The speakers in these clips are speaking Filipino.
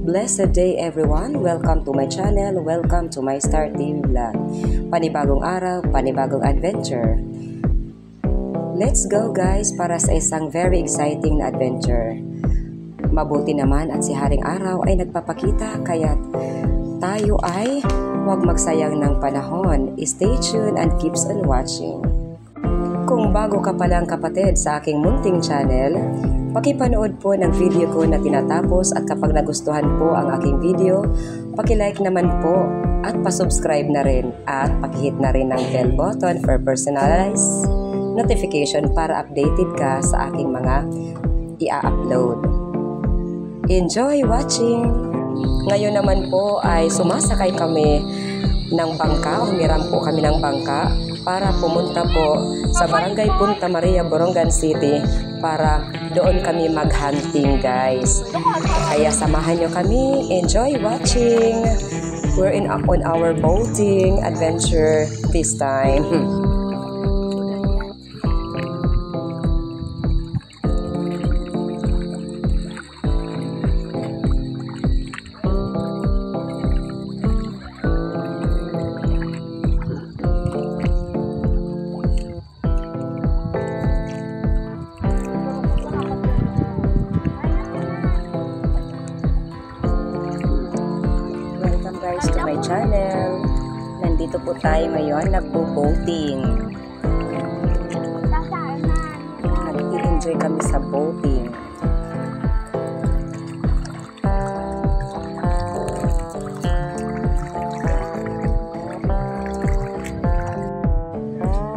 Blessed day everyone! Welcome to my channel, welcome to my Star TV vlog. Panibagong araw, panibagong adventure. Let's go guys para sa isang very exciting na adventure. Mabuti naman at si Haring Araw ay nagpapakita kaya tayo ay huwag magsayang ng panahon. Stay tuned and keeps on watching. Kung bago ka pa lang kapatid sa aking munting channel, pakipanood po ng video ko na tinatapos at kapag nagustuhan po ang aking video, pakilike naman po at pasubscribe na rin at pakihit na rin ng bell button for personalized notification para updated ka sa aking mga i-upload. Enjoy watching! Ngayon naman po ay sumasakay kami ng bangka, humiram po kami ng bangka para pumunta po sa Barangay Punta Maria, Borongan City para doon kami mag-hunting guys. Kaya samahan nyo kami, enjoy watching! We're on our boating adventure this time. Guys to my channel. Nandito po tayo ngayon nagbo-boating. Nag-enjoy kami sa boating.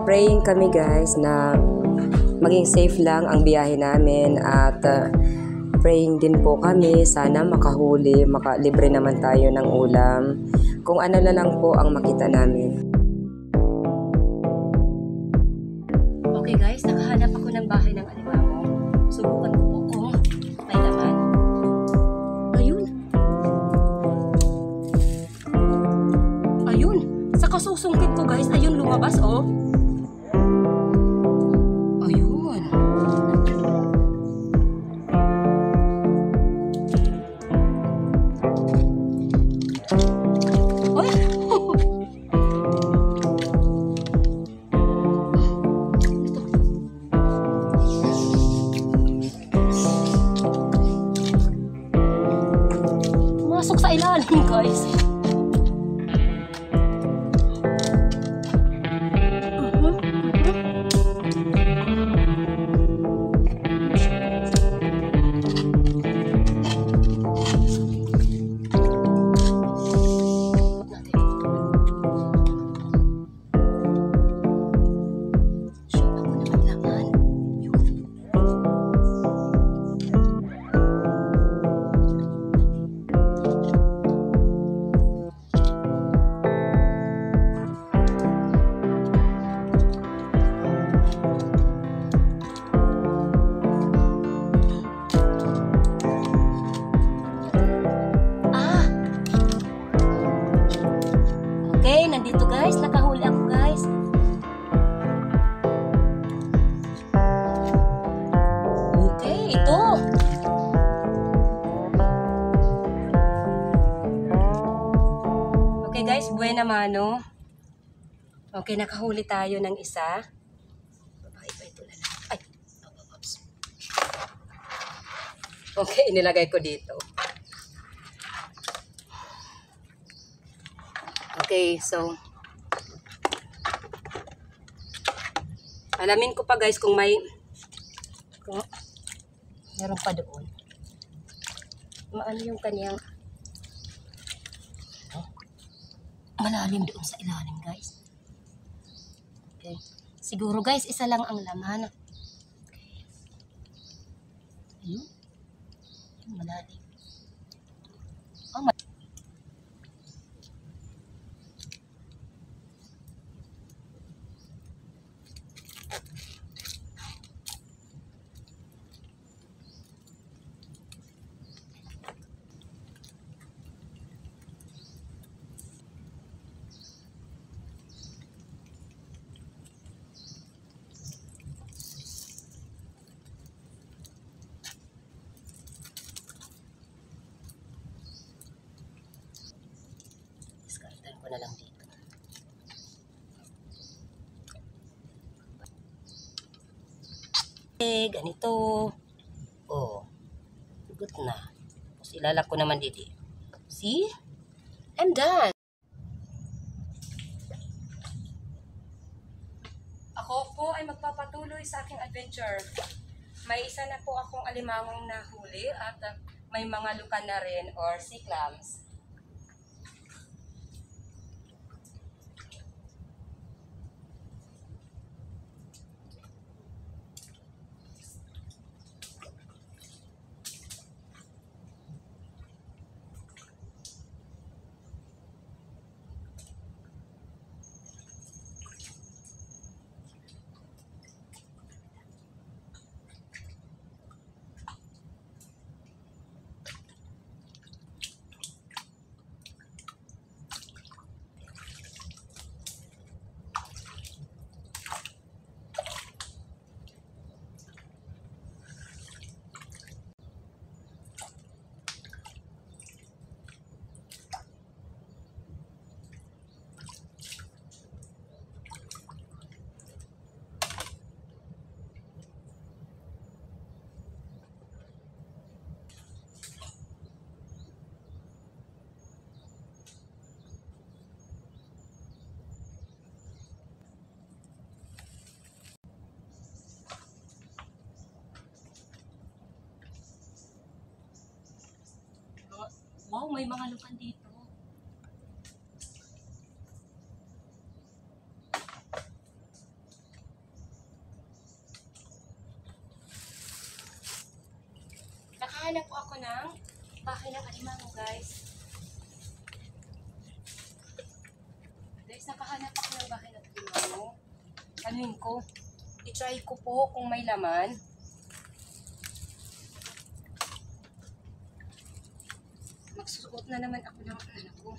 Praying kami guys na maging safe lang ang biyahe namin at praying din po kami, sana makahuli, makalibre naman tayo ng ulam. Kung ano na lang po ang makita namin. Okay guys, nakahanap ako ng bahay ng alimango. Subukan ko po kung may laman. Ayun. Ayun. Sa kasusungkit ko guys, ayun lumabas oh. Masok sa ilalim guys. Okay, nandito guys, nakahuli ako guys. Okay, ito. Okay guys, buena mano. Okay, nakahuli tayo ng isa. Babae pa ito na lang. Ay, oops. Okay, inilagay ko dito. Okay, so alamin ko pa guys kung meron pa doon. Maano yung kanyang malalim doon sa ilalim guys. Okay. Siguro guys, isa lang ang laman. Okay. Ayun. Malalim. Oh, na lang dito. Ganito. Oh. Good na. Tapos ilalak ko naman dito. See? I'm done. Ako po ay magpapatuloy sa aking adventure. May isa na po akong alimangong nahuli at may mga lukan na rin or sea clams. Wow, may mga lukan dito. Nakahanap po ako ng bahay ng alimango, guys. Guys, nakahanap ako ng bahay ng alimango. Anuin ko? I-try ko po kung may laman. Magsusuot na naman ako ng ano ko.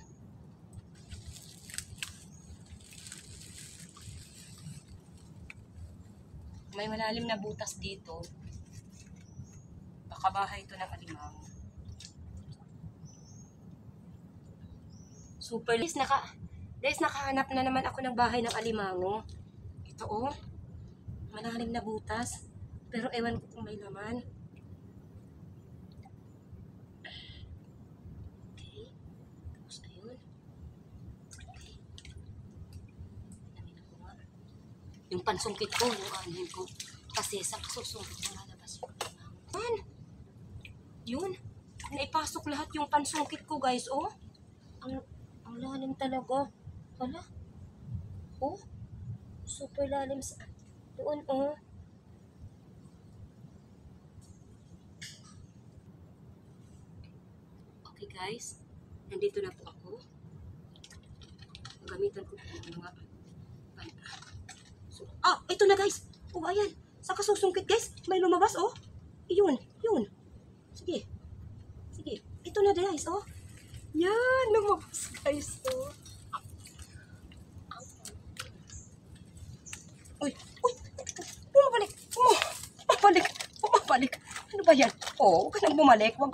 May malalim na butas dito. Baka bahay ito ng alimango. Super. Guys, nakahanap na naman ako ng bahay ng alimango. Ito oh. Malalim na butas. Pero ewan ko kung may laman. Yung pansungkit ko, yung anin ko. Kasi sa pasusungkit mo lalabas yung alimango. Yun. Naipasok lahat yung pansungkit ko, guys. Oh. Ang lalim talaga. Hala. Oh. Super lalim sa... Doon, oh. Okay, guys. Nandito na po ako. Gamitan ko po ng mga... ito na, guys. Oh, ayan. Sa kasusungkit, guys. May lumabas, oh. Yun. Sige. Ito na, guys, oh. Yan. Lumabas, guys, oh. Uy. Bumabalik. Ano ba yan? Oh, huwag ka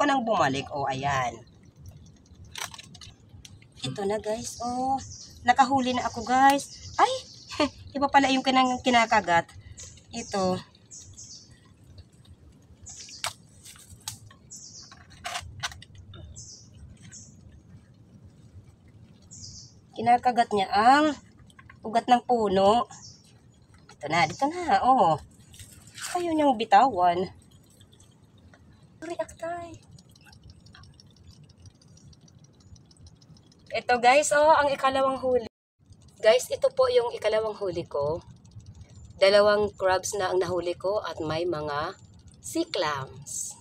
nang bumalik. Oh, ayan. Ito na, guys, oh. Nakahuli na ako, guys. Ay! Iba pala yung kinakagat. Ito. Kinakagat niya ang ugat ng puno. Dito na. Oh. Ayaw niyang bitawan. React tayo. Ito, guys, oh, ang ikalawang huli. Guys, ito po yung ikalawang huli ko. 2 crabs na ang nahuli ko at may mga sea clams.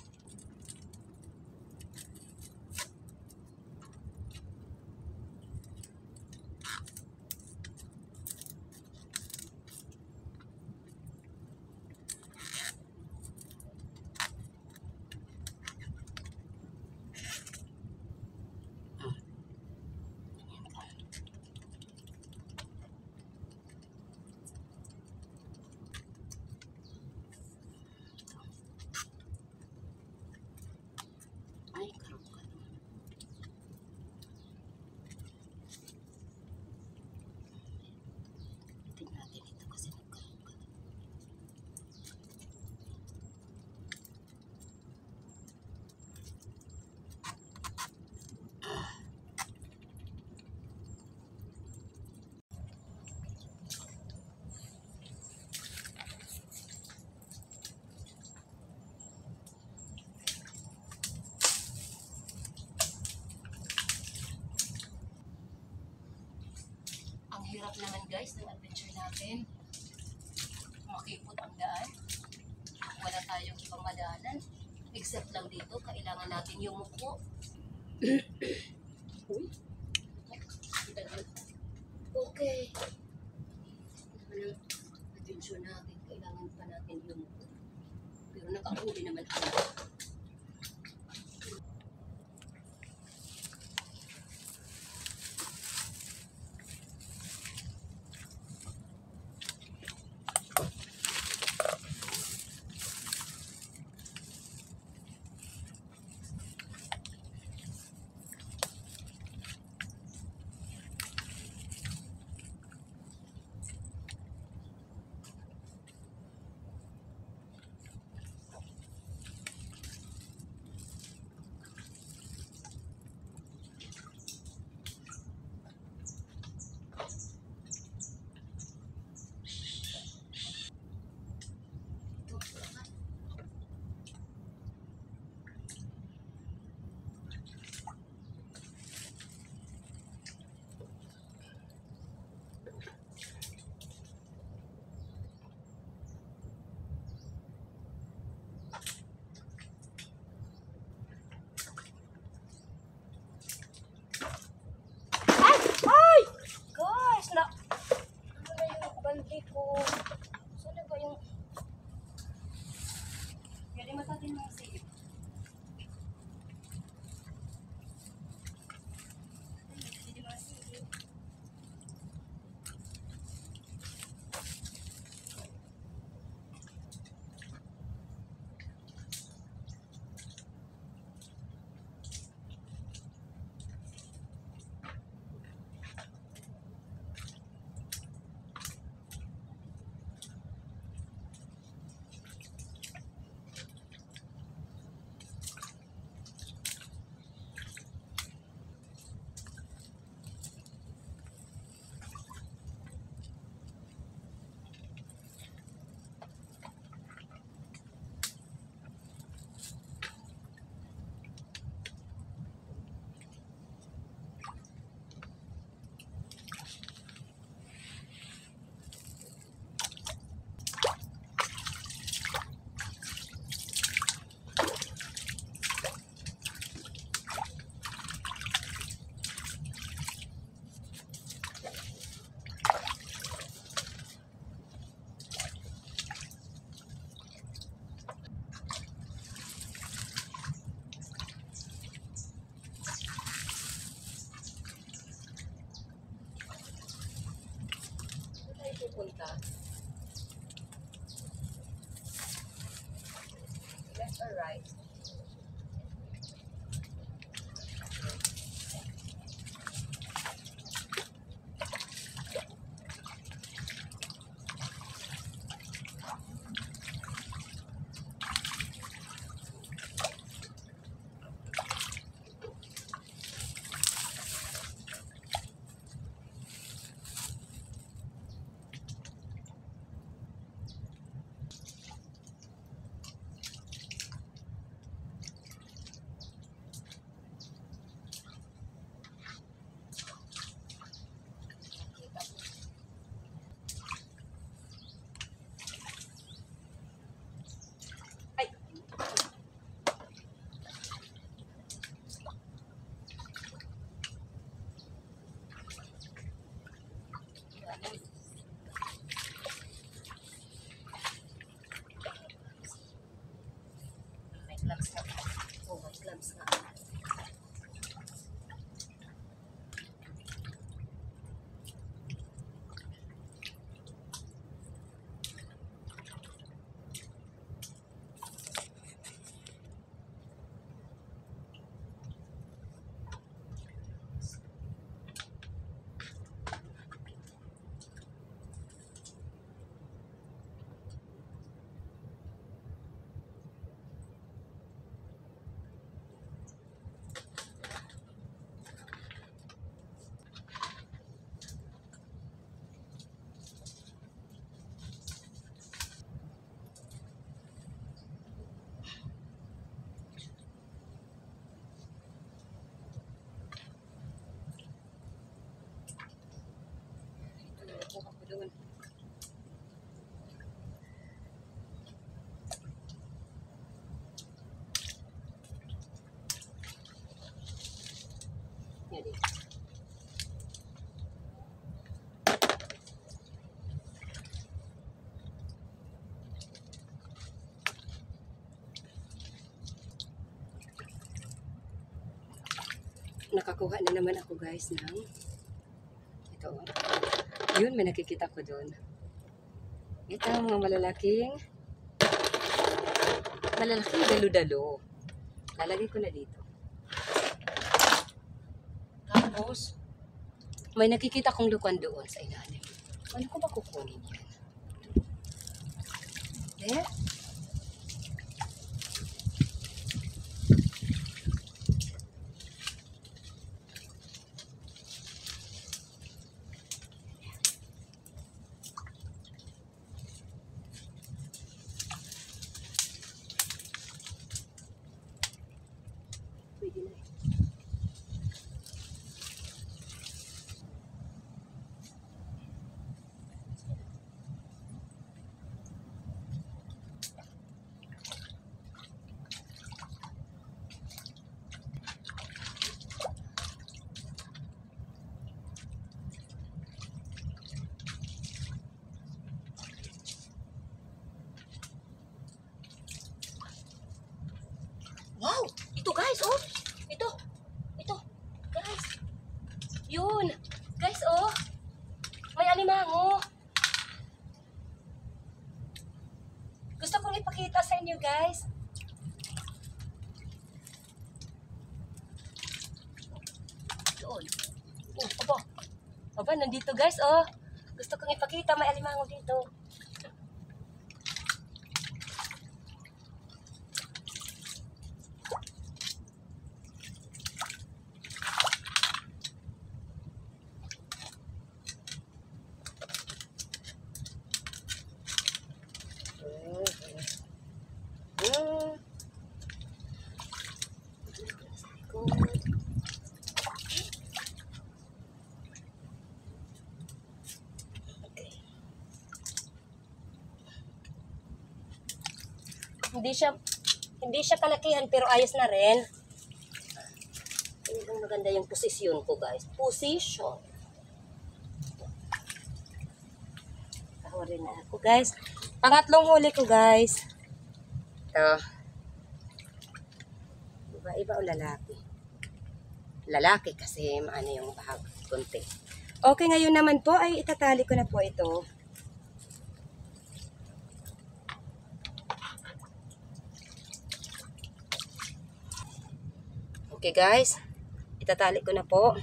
pamadalan. Except lang dito, kailangan natin yung muko. Uy. Okay. Atensyon natin, kailangan pa natin yung muko. Pero nakahuli naman ako. Guys, ano na yung balde ko? Saan ba yung... Pwede matatin mo sige. Pupunta. Left or right? May gloves na. Oh, may gloves na. Kuha ko doon. Yan dito. Nakakuha na naman ako guys ng ito. Yun, may nakikita ko doon. Ito, mga malalaking dalo-dalo. Lalagay ko na dito. Tapos, may nakikita kong lukan doon sa ilalim. Ano ko ba kukunin yan? There. Pwede na eh. Wow! Ito guys, oh! Ito! Guys! Yun! Guys, oh! May alimango! Gusto kong ipakita sa inyo, guys. Doon. Oh, aba. Aba, nandito guys, oh. Gusto kong ipakita, may alimango dito. Hindi siya kalakihan pero ayos na rin. Ang maganda yung posisyon ko, guys. Position. Kahuli na ako, guys. Pangatlong huli ko, guys. Ito. Iba o lalaki? Lalaki kasi maano yung bahag konti. Okay, ngayon naman po ay itatali ko na po ito. Okay guys, itatali ko na po.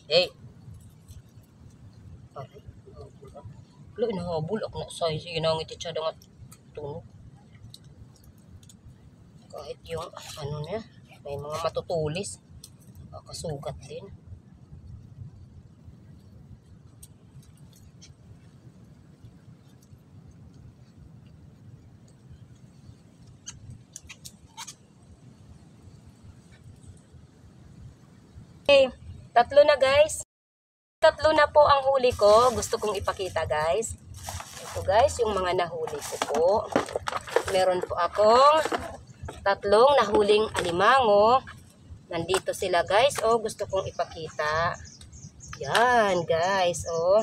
Hey. Aray. Lo inahabol ako na size. Sige na ang ititsa nga tunog. Kahit yung ano niya, may mga matutulis. Kasugat din. Okay. Tatlo na guys. Tatlo na po ang huli ko. Gusto kong ipakita guys. Ito guys, yung mga nahuli ko po. Meron po akong tatlong nahuling alimango. Nandito sila guys. Oh, gusto kong ipakita. Yan guys. Oh.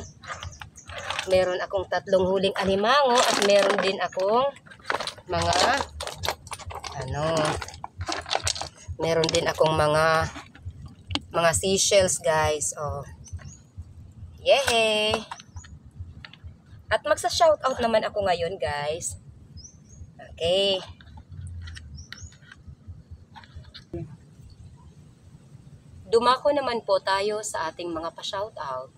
Meron akong tatlong huling alimango at meron din akong mga meron din akong mga seashells guys. Oh. Yehey! At magsa-shoutout naman ako ngayon guys. Okay. Dumako naman po tayo sa ating mga pa-shoutout.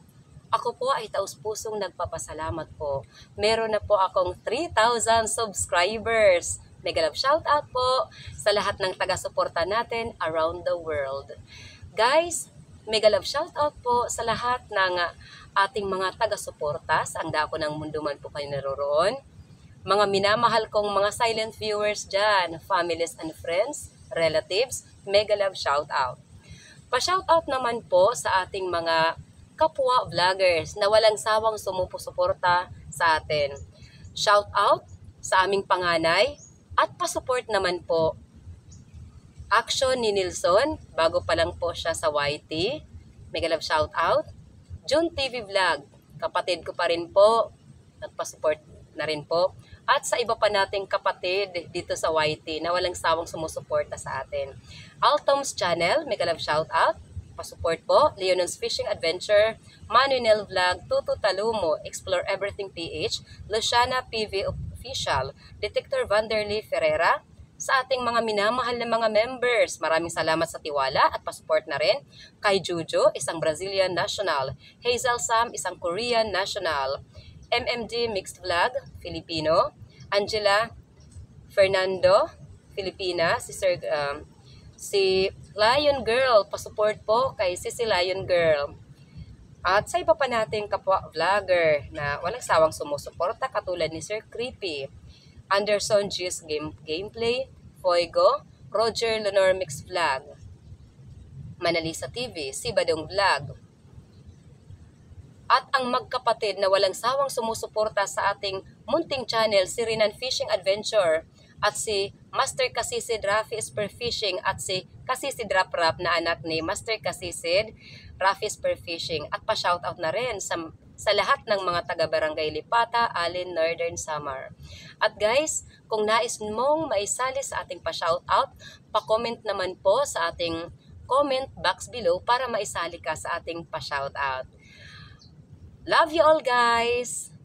Ako po ay taus-pusong nagpapasalamat po. Meron na po akong 3,000 subscribers. Mega love shoutout po sa lahat ng taga-suporta natin around the world. Guys, mega love shoutout po sa lahat ng ating mga taga-suporta sa ang dako ng mundo man po kayo naroroon. Mga minamahal kong mga silent viewers dyan, families and friends, relatives, mega love shoutout. Pa-shoutout naman po sa ating mga kapwa vloggers na walang sawang sumusuporta sa atin. Shoutout sa aming panganay at pa-support naman po action ni Nilson, bago pa lang po siya sa YT. Mega love shoutout. June TV Vlog, kapatid ko pa rin po, nagpa-support na rin po. At sa iba pa nating kapatid dito sa YT na walang sawang sumusuporta sa atin. Altom's Channel, mega love shoutout. Pa-support po. Leonon's Fishing Adventure, Manuel Vlog, Tutu Talumo, Explore Everything PH, Luciana PV Official, Detector Vanderlei Ferreira, sa ating mga minamahal na mga members. Maraming salamat sa tiwala at pa-support na rin. Kay Jujo, isang Brazilian national. Hazel Sam, isang Korean national. MMG Mixed Vlog, Filipino. Angela Fernando, Filipina. Si Lion Girl, pa-support po kay Sisi Lion Girl. At sa iba pa nating kapwa vlogger na walang sawang sumusuporta katulad ni Sir Creepy, Anderson G's Gameplay, Foigo, Roger Lenore Mix Vlog, Manalisa TV, si Badong Vlog. At ang magkapatid na walang sawang sumusuporta sa ating munting channel, si Rinan Fishing Adventure, at si Master Kasisid Rafi Spearfishing, at si Kasisid Rap Rap na anak ni Master Kasisid Rafi Spearfishing. At pa-shoutout na rin sa lahat ng mga taga-barangay Lipata, Alin, Northern Samar. At guys, kung nais mong maisali sa ating pa-shoutout, pa-comment naman po sa ating comment box below para maisali ka sa ating pa-shoutout. Love you all guys!